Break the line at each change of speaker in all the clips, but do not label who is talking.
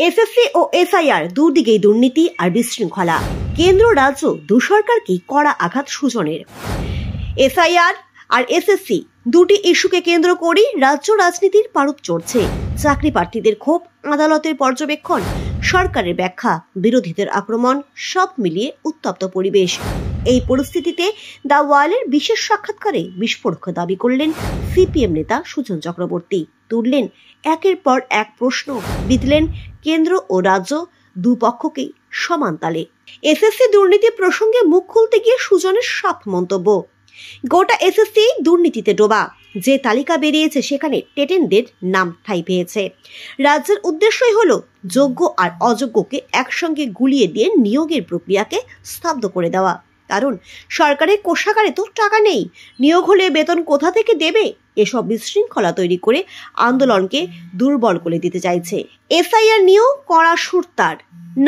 SSC ও SIR দুদিকেই দুর্নীতি আর বিশৃঙ্খলা। কেন্দ্র রাজ্য দু সরকারকে কড়া আঘাত সুজনের। এসআইআর আর এসএসসি দুটি ইস্যুকে কেন্দ্র করেই রাজ্য রাজনীতির পারদ চড়ছে। চাকরি প্রার্থীদের ক্ষোভ, আদালতের পর্যবেক্ষণ, সরকারের ব্যাখ্যা, বিরোধীদের আক্রমণ, সব মিলিয়ে উত্তপ্ত পরিবেশ। এই পরিস্থিতিতে দ্য ওয়ালের বিশেষ সাক্ষাৎকারে বিস্ফোরক দাবি করলেন সিপিএম নেতা সুজন চক্রবর্তী। তুললেন একের পর এক প্রশ্ন, বিঁধলেন কেন্দ্র ও রাজ্য দুপক্ষকেই সমান তালে। এসএসসি দুর্নীতি প্রসঙ্গে মুখ খুলতে গিয়ে সুজনের সাফ মন্তব্য, গোটা এসএসসি দুর্নীতিতে ডোবা। যে তালিকা বেরিয়েছে সেখানে টেটেনদের নাম ঠাঁই পেয়েছে। রাজ্যের উদ্দেশ্যই হলো যোগ্য আর অযোগ্যকে একসঙ্গে গুলিয়ে দিয়ে নিয়োগের প্রক্রিয়াকে স্তব্ধ করে দেওয়া। কারণ সরকারের কোষাগারে তো টাকা নেই, নিয়োগ হলে বেতন কোথা থেকে দেবে? এসব বিশৃঙ্খলা তৈরি করে আন্দোলনকে দুর্বল করে দিতে চাইছে। এসআইআর নিয়েও কড়া সুর তার।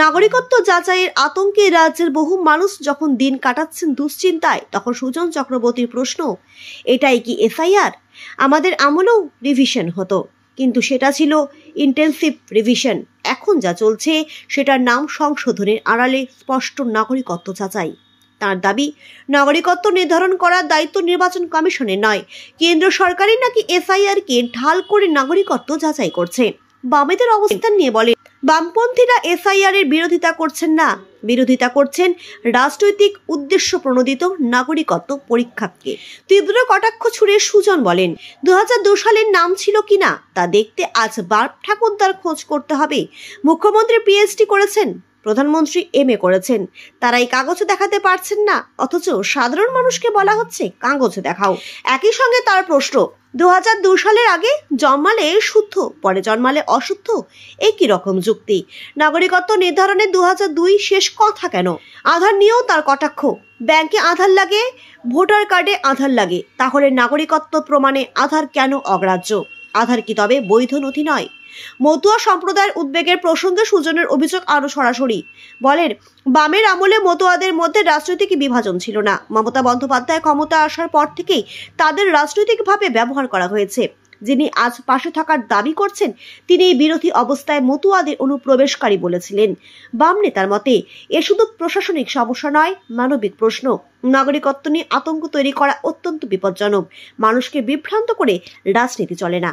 নাগরিকত্ব যাচাইয়ের আতঙ্কে রাজ্যের বহু মানুষ যখন দিন কাটাচ্ছেন দুশ্চিন্তায়, তখন সুজন চক্রবর্তীর প্রশ্ন, এটাই কি এসআইআর? আমাদের আমলেও রিভিশন হতো, কিন্তু সেটা ছিল ইন্টেন্সিভ রিভিশন। এখন যা চলছে সেটার নাম সংশোধনের আড়ালে স্পষ্ট নাগরিকত্ব যাচাই। তার দাবি, নাগরিকত্ব নির্ধারণ করার দায়িত্ব নির্বাচন কমিশনের নয়, কেন্দ্র সরকারই নাকি এসআইআর কে ঢাল করে নাগরিকত্ব যাচাই করছে। বামেদের অবস্থান নিয়ে বলে, বামপন্থীরা এসআইআর এর বিরোধিতা করছেন না, বিরোধিতা করছেন রাজনৈতিক উদ্দেশ্য প্রণোদিত নাগরিকত্ব পরীক্ষাকে। তীব্র কটাক্ষ ছুড়ে সুজন বলেন, 2002 সালের নাম ছিল কিনা তা দেখতে আজ বাপ ঠাকুরদার খোঁজ করতে হবে। মুখ্যমন্ত্রী পিএইচডি করেছেন, প্রধানমন্ত্রী এমএ করেছেন, তারা এই কাগজে দেখাতে পারছেন না, অথচ সাধারণ মানুষকে বলা হচ্ছে কাগজে দেখাও। একই সঙ্গে তার প্রশ্ন, 2002 সালের আগে জন্মালে শুদ্ধ, পরে জন্মালে অশুদ্ধ, এই কি রকম যুক্তি? নাগরিকত্ব নির্ধারণে 2002 শেষ কথা কেন? আধার নিয়েও তার কটাক্ষ, ব্যাংকে আধার লাগে, ভোটার কার্ডে আধার লাগে, তাহলে নাগরিকত্ব প্রমাণে আধার কেন অগ্রাহ্য? আধার কি তবে বৈধ নথি নয়? মতুয়া সম্প্রদায়ের উদ্বেগের প্রসঙ্গে সুজনের অভিযোগ আরো সরাসরি। বলেন, বামের আমলে মতুয়াদের মধ্যে রাজনৈতিক বিভাজন ছিল না। মমতা বন্দ্যোপাধ্যায় ক্ষমতা আসার পর থেকেই তাদের রাজনৈতিকভাবে ব্যবহার করা হয়েছে। যিনি আজ পাশে থাকার দাবি করছেন তিনি এই বিরোধী অবস্থায় মতুয়াদের অনুপ্রবেশকারী বলেছিলেন। বাম নেতার মতে এ শুধু প্রশাসনিক সমস্যা নয়, মানবিক প্রশ্ন। নাগরিকত্ব নিয়ে আতঙ্ক তৈরি করা অত্যন্ত বিপজ্জনক। মানুষকে বিভ্রান্ত করে রাজনীতি চলে না।